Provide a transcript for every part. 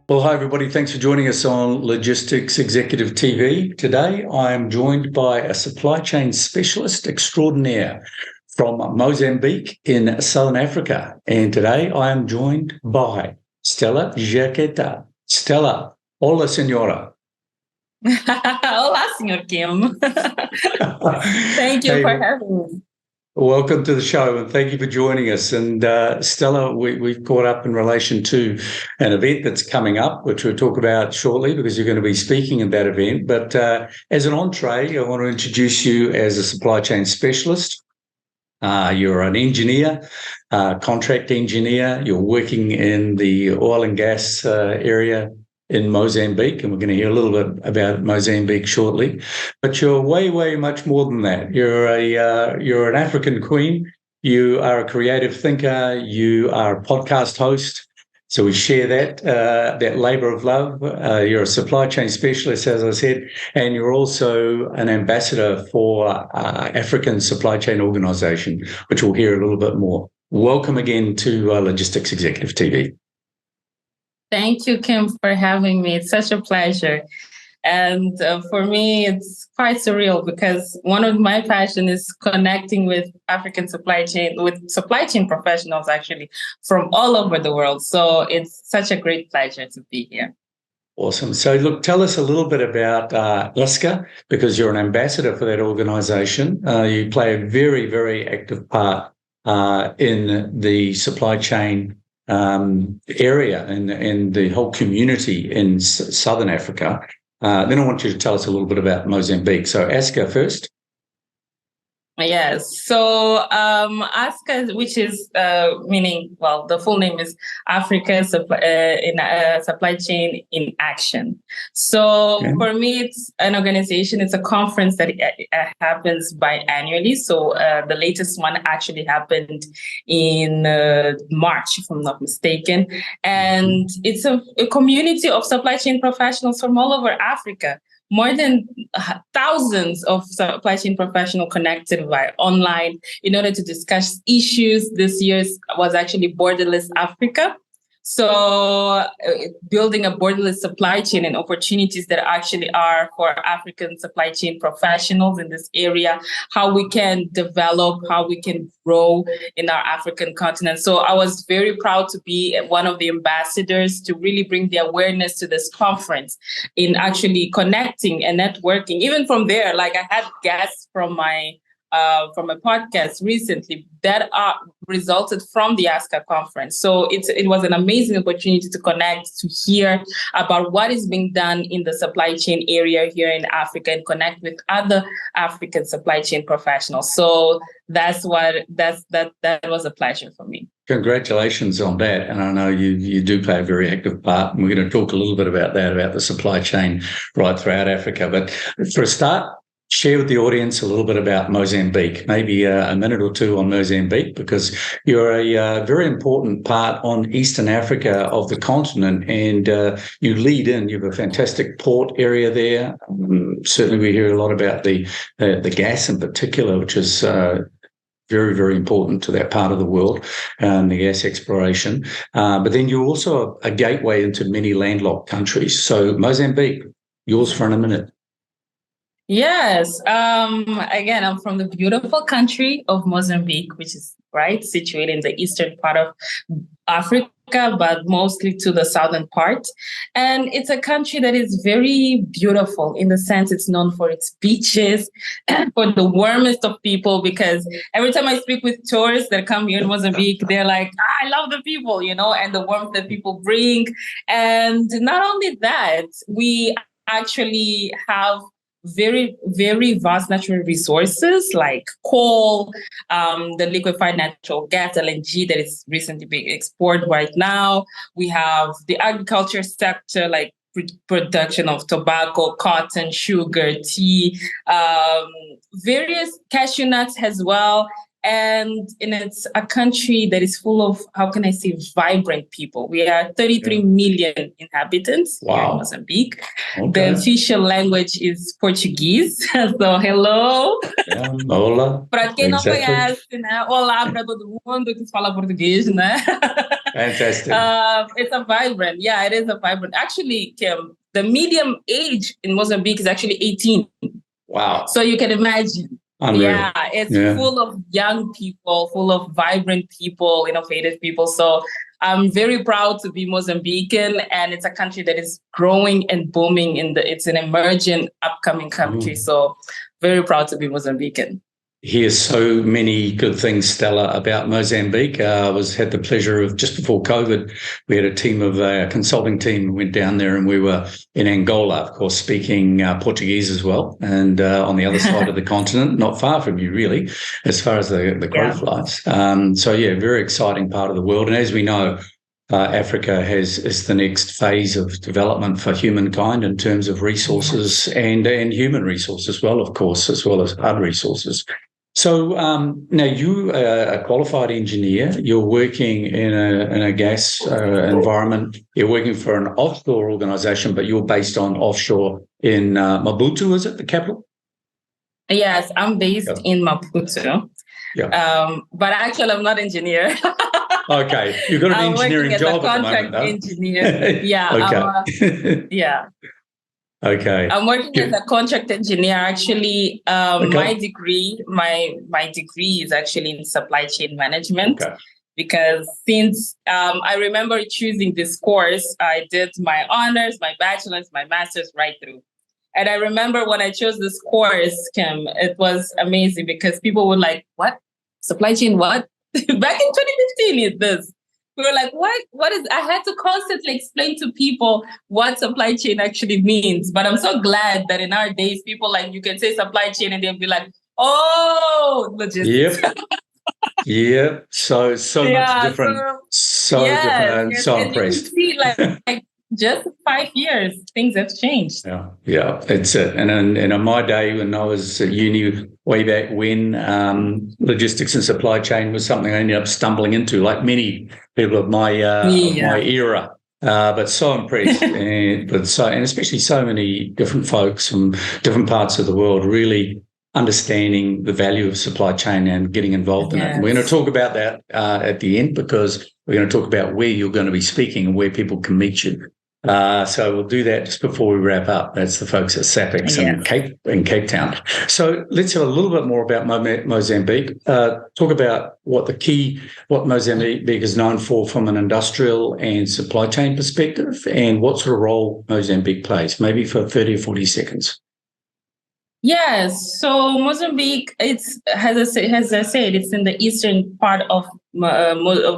Well, hi, everybody. Thanks for joining us on Logistics Executive TV. Today, I am joined by a supply chain specialist extraordinaire from Mozambique in Southern Africa. And today, I am joined by Stela Jaqueta. Stella, hola, senora. Olá, Senhor Kim. Thank you Hey, for having me. welcome to the show, and thank you for joining us. And Stella, we've caught up in relation to an event that's coming up, which we'll talk about shortly because you're going to be speaking at that event. But as an entree, I want to introduce you as a supply chain specialist. You're an engineer, contract engineer. You're working in the oil and gas area in Mozambique, and we're going to hear a little bit about Mozambique shortly. But you're way, way much more than that. You're an African queen. You are a creative thinker. You are a podcast host. So we share that labour of love. You're a supply chain specialist, as I said, and you're also an ambassador for African Supply Chain Organisation, which we'll hear a little bit more. Welcome again to Logistics Executive TV. Thank you, Kim, for having me. It's such a pleasure. And for me, it's quite surreal because one of my passion is connecting with African supply chain, with supply chain professionals, actually, from all over the world. So it's such a great pleasure to be here. Awesome. So, look, tell us a little bit about ESCA, because you're an ambassador for that organisation. You play a very, very active part in the supply chain area and the whole community in Southern Africa. Then I want you to tell us a little bit about Mozambique. So ASCA first. Yes. So ASCA, which is meaning, well, the full name is Africa Supply Chain in Action. So for me, it's an organization. It's a conference that happens biannually. So the latest one actually happened in March, if I'm not mistaken. And it's a community of supply chain professionals from all over Africa. More than thousands of supply chain professionals connected via online in order to discuss issues. This year was actually Borderless Africa. So building a borderless supply chain and opportunities that actually are for African supply chain professionals in this area, how we can develop, how we can grow in our African continent. So I was very proud to be one of the ambassadors to really bring the awareness to this conference in actually connecting and networking. Even from there, like I had guests from my podcast recently that resulted from the ASCA conference. So it was an amazing opportunity to connect, to hear about what is being done in the supply chain area here in Africa and connect with other African supply chain professionals. So that was a pleasure for me. Congratulations on that. And I know you do play a very active part. And we're going to talk a little bit about that, about the supply chain right throughout Africa. But for a start, share with the audience a little bit about Mozambique, maybe a minute or two on Mozambique, because you're a very important part on Eastern Africa of the continent, and you lead in. You have a fantastic port area there. Certainly we hear a lot about the gas in particular, which is very, very important to that part of the world, the gas exploration. But then you're also a gateway into many landlocked countries. So Mozambique, yours for a minute. Yes. Again, I'm from the beautiful country of Mozambique, which is situated in the eastern part of Africa, but mostly to the southern part. And it's a country that is very beautiful in the sense it's known for its beaches and for the warmest of people, because every time I speak with tourists that come here in Mozambique, they're like, I love the people, and the warmth that people bring. And not only that, we actually have very, very vast natural resources like coal, the liquefied natural gas, LNG, that is recently being exported right now. We have the agriculture sector, like production of tobacco, cotton, sugar, tea, various cashew nuts as well. And it's a country that is full of, how can I say, vibrant people. We are 33 million inhabitants here in Mozambique. Okay. The official language is Portuguese. So, hello. Yeah, hola. Para quem não conhece, né? Olá para todo mundo que fala português, né? Fantastic. It's a vibrant. Yeah, it is a vibrant. Actually, Kim, the medium age in Mozambique is actually 18. Wow. So you can imagine. Unreal. Yeah, it's full of young people, full of vibrant people, innovative people. So I'm very proud to be Mozambican, and it's a country that is growing and booming. It's an emerging, upcoming country. So very proud to be Mozambican. Hear so many good things, Stella, about Mozambique. I had the pleasure of, just before COVID, we had a consulting team went down there, and we were in Angola, of course, speaking Portuguese as well, and on the other side of the continent, not far from you, really, as far as the crow flies. Very exciting part of the world. And as we know, Africa is the next phase of development for humankind in terms of resources and human resources as well, of course, as well as hard resources. So now you are a qualified engineer. You're working in a gas environment. You're working for an offshore organisation, but you're based on offshore in Maputo, is it, the capital? Yes, I'm based in Maputo. Yeah. But actually, I'm not an engineer. Okay, you've got an engineering job at the moment, though. Engineer. Yeah. Okay. Yeah. Okay. I'm working as a contract engineer. Actually, my degree is actually in supply chain management. Okay. Because since I remember choosing this course, I did my honors, my bachelor's, my master's right through. And I remember when I chose this course, Kim, it was amazing because people were like, "What? Supply chain? What?" Back in 2015, is this. We were like, what is, I had to constantly explain to people what supply chain actually means. But I'm so glad that in our days, people you can say supply chain and they'll be like, oh, logistics. Yep. Yeah. So much different. Different. And so impressed. You can see like just 5 years, things have changed. Yeah, that's it. And in my day, when I was at uni, way back when, logistics and supply chain was something I ended up stumbling into, like many people of my era. But so impressed, and especially so many different folks from different parts of the world really understanding the value of supply chain and getting involved in it. And we're going to talk about that at the end, because we're going to talk about where you're going to be speaking and where people can meet you. So we'll do that just before we wrap up. That's the folks at SAPEX in Cape Town. So let's have a little bit more about Mozambique. Talk about what Mozambique is known for from an industrial and supply chain perspective, and what sort of role Mozambique plays, maybe for 30 or 40 seconds. Yes, so Mozambique, as I said, it's in the eastern part of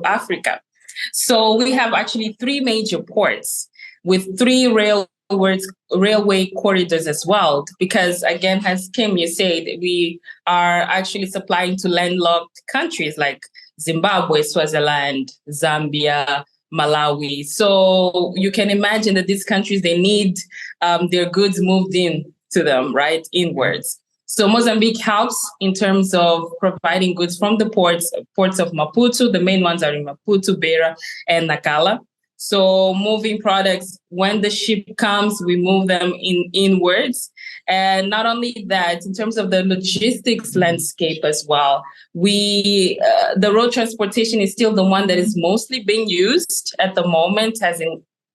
Africa. So we have actually 3 major ports with 3 railway corridors as well. Because again, as Kim, you said, we are actually supplying to landlocked countries like Zimbabwe, Swaziland, Zambia, Malawi. So you can imagine that these countries, they need their goods moved in to them, right, inwards. So Mozambique helps in terms of providing goods from the ports of Maputo. The main ones are in Maputo, Beira, and Nacala. So moving products, when the ship comes, we move them inwards. And not only that, in terms of the logistics landscape as well, the road transportation is still the one that is mostly being used at the moment,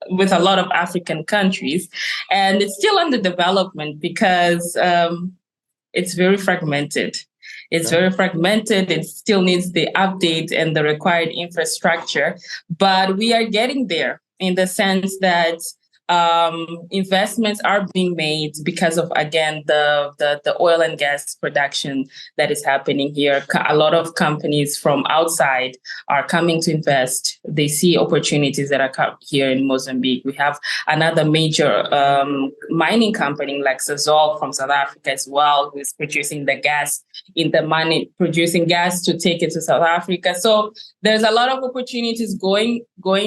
with a lot of African countries. And it's still under development because it's very fragmented. It's very fragmented. It still needs the update and the required infrastructure. But we are getting there in the sense that investments are being made because of, again, the oil and gas production that is happening here. A lot of companies from outside are coming to invest. They see opportunities that are here in Mozambique. We have another major mining company like Sasol from South Africa as well, who is producing the gas producing gas to take it to South Africa. So there's a lot of opportunities going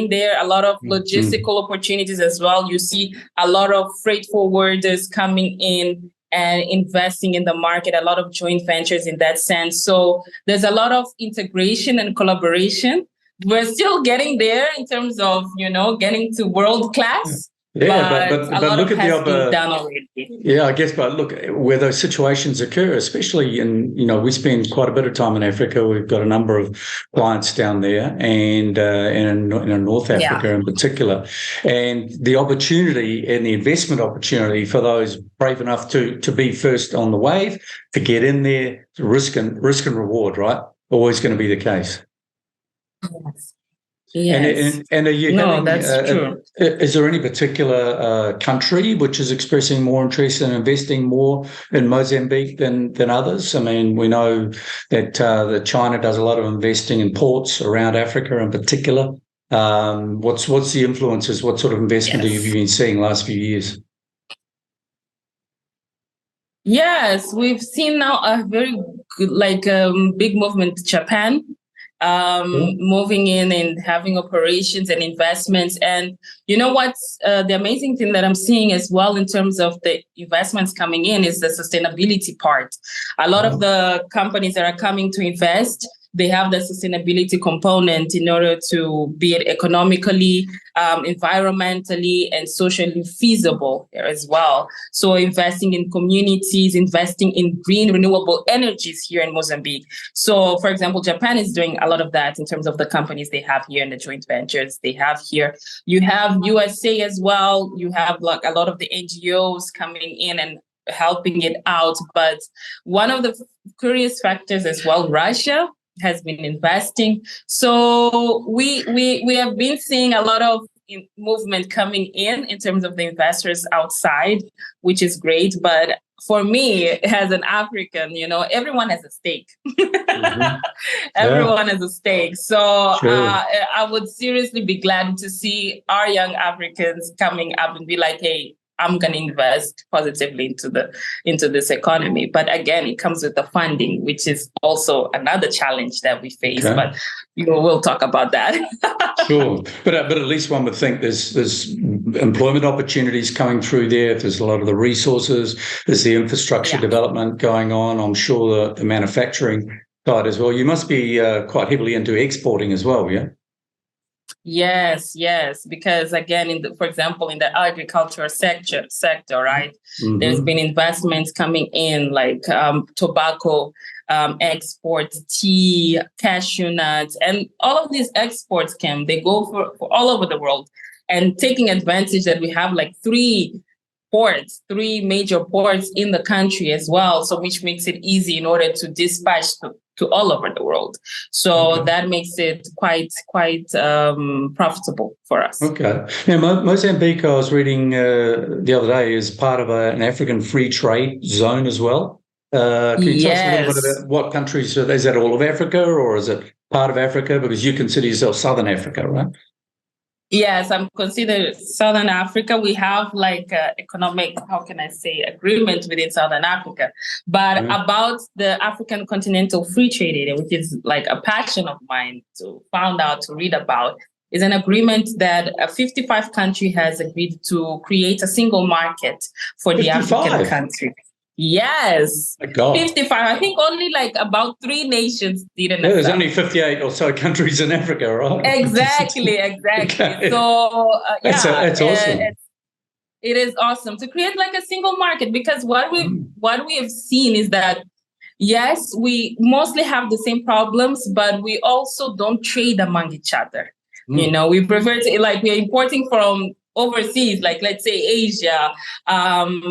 there, a lot of logistical opportunities as well. You see a lot of freight forwarders coming in and investing in the market, a lot of joint ventures in that sense. So there's a lot of integration and collaboration. We're still getting there in terms of, getting to world class, Yeah, but a but lot look of at the has been other. done already. Yeah, I guess, but look, where those situations occur, especially in, we spend quite a bit of time in Africa. We've got a number of clients down there and in North Africa in particular. And the opportunity and the investment opportunity for those brave enough to be first on the wave, to get in there, risk and reward, right? Always going to be the case. Yes. Yes. And are you No, having, that's true. is there any particular country which is expressing more interest in investing more in Mozambique than others? I mean, we know that China does a lot of investing in ports around Africa in particular. What's the influences? What sort of investment have you been seeing last few years? Yes, we've seen now a very good, big movement. Japan moving in and having operations and investments. And you know what's the amazing thing that I'm seeing as well in terms of the investments coming in is the sustainability part. A lot of the companies that are coming to invest, they have the sustainability component in order to be economically, environmentally, and socially feasible as well. So investing in communities, investing in green renewable energies here in Mozambique. So, for example, Japan is doing a lot of that in terms of the companies they have here and the joint ventures they have here. You have USA as well. You have like a lot of the NGOs coming in and helping it out. But one of the curious factors as well, Russia has been investing. So we have been seeing a lot of movement coming in terms of the investors outside, which is great. But for me, as an African, everyone has a stake. Everyone has a stake. So I would seriously be glad to see our young Africans coming up and be like, hey, I'm going to invest positively into this economy. But again, it comes with the funding, which is also another challenge that we face. Okay. But we'll talk about that. Sure, but at least one would think there's employment opportunities coming through there. If there's a lot of the resources, there's the infrastructure development going on. I'm sure the manufacturing side as well. You must be quite heavily into exporting as well, yeah. Yes, because again, for example, in the agricultural sector, right? Mm-hmm. There's been investments coming in like tobacco exports, tea, cashew nuts, and all of these exports they go for all over the world. And taking advantage that we have like three major ports in the country as well, so which makes it easy in order to dispatch to all over the world. So that makes it quite profitable for us. Okay. Now, Mozambique, I was reading the other day, is part of an African free trade zone as well. Can you tell us a little bit about what countries? Is that all of Africa or is it part of Africa? Because you consider yourself Southern Africa, right? Yes, I'm considered Southern Africa. We have like economic, agreement within Southern Africa. But about the African Continental Free Trade Area, which is like a passion of mine to read about, is an agreement that a 55 country has agreed to create a single market for 55? The African country. Yes, 55. I think only like about 3 nations didn't. Yeah, there's only 58 or so countries in Africa, right? Exactly. Okay. So that's awesome. It is awesome to create like a single market, because what we have seen is that yes, we mostly have the same problems, but we also don't trade among each other. We prefer to we're importing from overseas, like let's say Asia,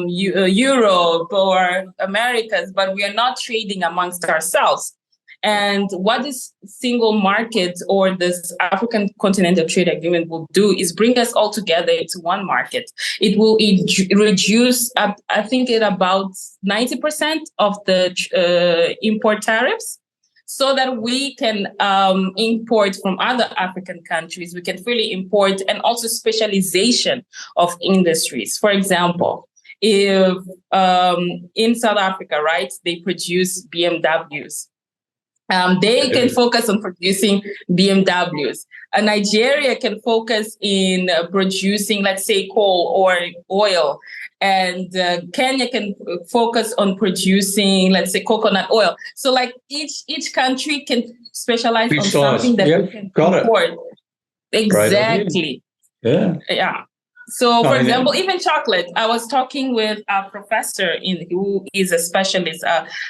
Europe or Americas, but we are not trading amongst ourselves. And what this single market or this African Continental Trade Agreement will do is bring us all together into one market. It will reduce, I think, about 90% of the import tariffs, so that we can import from other African countries. We can freely import, and also specialization of industries. For example, if in South Africa, right, they produce BMWs. They can focus on producing BMWs. Nigeria can focus in producing, let's say, coal or oil. And Kenya can focus on producing, let's say, coconut oil. So like each country can specialize on something that we can import. Exactly. Right. Yeah. So, for example, even chocolate. I was talking with a professor who is a specialist,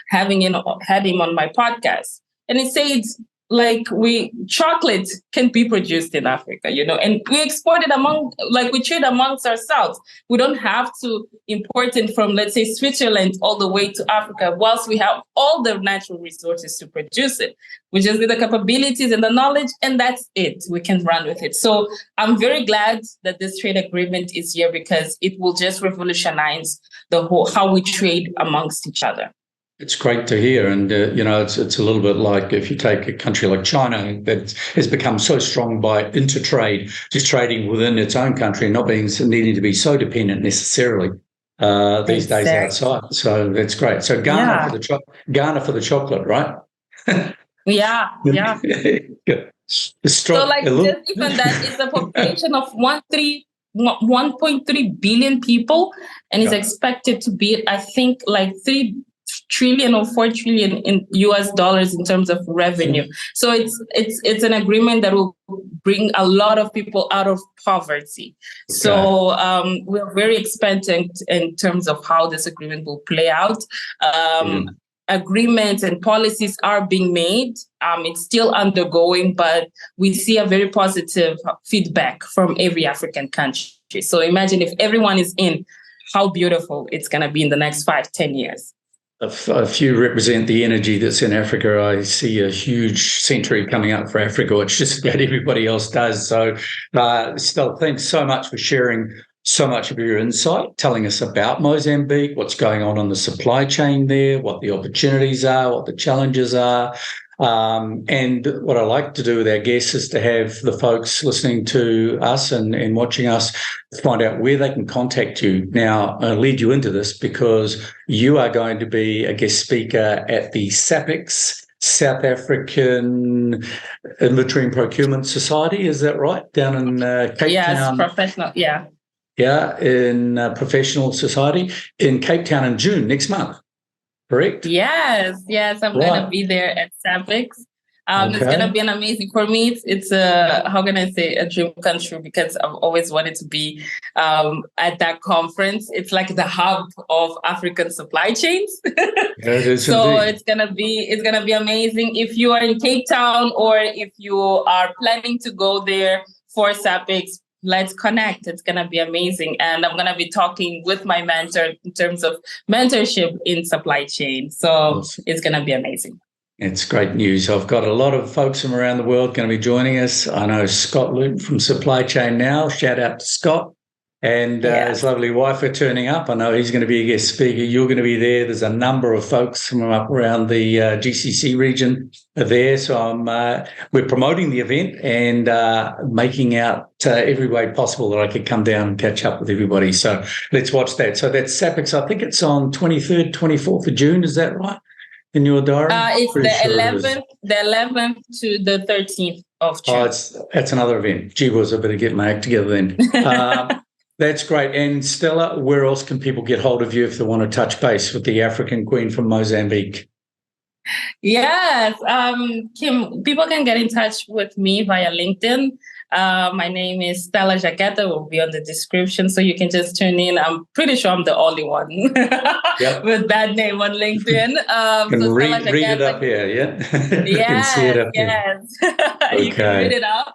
had him on my podcast, and he said, like, chocolate can be produced in Africa, and we export it we trade amongst ourselves. We don't have to import it from, let's say, Switzerland all the way to Africa, whilst we have all the natural resources to produce it. We just need the capabilities and the knowledge, and that's it. We can run with it. So I'm very glad that this trade agreement is here, because it will just revolutionize how we trade amongst each other. It's great to hear. And, it's a little bit like if you take a country like China that has become so strong by intertrade, just trading within its own country, not needing to be so dependent necessarily these days outside. So that's great. So Ghana for the chocolate, right? Yeah. Strong, so just even that, it's a population of 1.3 billion people, and it's expected to be, I think, like 3 trillion or 4 trillion in US dollars in terms of revenue. So it's an agreement that will bring a lot of people out of poverty. Okay. So we're very expectant in terms of how this agreement will play out. Agreements and policies are being made. It's still undergoing, but we see a very positive feedback from every African country. So imagine if everyone is in, how beautiful it's going to be in the next 5-10 years. A few represent the energy that's in Africa. I see a huge century coming up for Africa. It's just about everybody else does. So, Stella, thanks so much for sharing so much of your insight, telling us about Mozambique, what's going on the supply chain there, what the opportunities are, what the challenges are. And what I like to do with our guests is to have the folks listening to us and watching us find out where they can contact you. Now, I'll lead you into this because you are going to be a guest speaker at the SAPEX, South African Inventory and Procurement Society. Is that right? Down in Cape Town? Yes, professional, yeah. Yeah, in Professional Society in Cape Town in June next month. Correct? Yes. I'm going to be there at SAPEX. It's going to be an amazing, for me, it's how can I say, a dream come true, because I've always wanted to be at that conference. It's like the hub of African supply chains. It is so indeed. it's gonna be amazing. If you are in Cape Town or if you are planning to go there for SAPEX, let's connect. It's going to be amazing. And I'm going to be talking with my mentor in terms of mentorship in supply chain. So It's going to be amazing. It's great news. I've got a lot of folks from around the world going to be joining us. I know Scott Luton from Supply Chain Now. Shout out to Scott. And his lovely wife are turning up. I know he's going to be a guest speaker. You're going to be there. There's a number of folks from up around the GCC region are there. So we're promoting the event and making out every way possible that I could come down and catch up with everybody. So let's watch that. So that's SAPEX. I think it's on 23rd, 24th of June. Is that right? In your diary? It's the 11th to the 13th of June. That's another event. Gee whiz, I better get my act together then. That's great. And Stella, where else can people get hold of you if they want to touch base with the African Queen from Mozambique? Yes, Kim, people can get in touch with me via LinkedIn. My name is Stela Jaqueta, will be on the description, so you can just tune in. I'm pretty sure I'm the only one with that name on LinkedIn. So read it up here, yeah? Yes. Okay. You can read it up.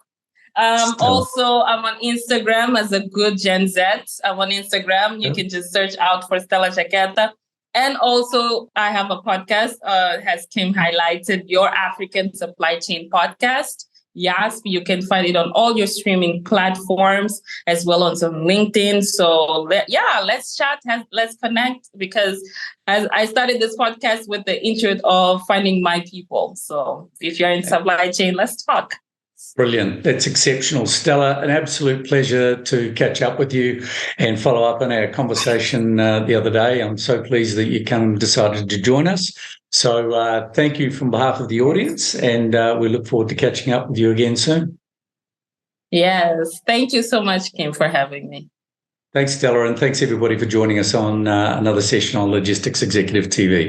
Also, I'm on Instagram as a good Gen Z. I'm on Instagram. You can just search out for Stela Jaqueta. And also, I have a podcast, has Kim highlighted, Your African Supply Chain Podcast. Yes, you can find it on all your streaming platforms as well as on LinkedIn. So, let's chat, let's connect, because as I started this podcast with the intro of finding my people. So if you're in supply chain, let's talk. Brilliant. That's exceptional. Stella, an absolute pleasure to catch up with you and follow up on our conversation the other day. I'm so pleased that you decided to join us. So thank you from behalf of the audience, and we look forward to catching up with you again soon. Yes. Thank you so much, Kim, for having me. Thanks, Stella, and thanks everybody for joining us on another session on Logistics Executive TV.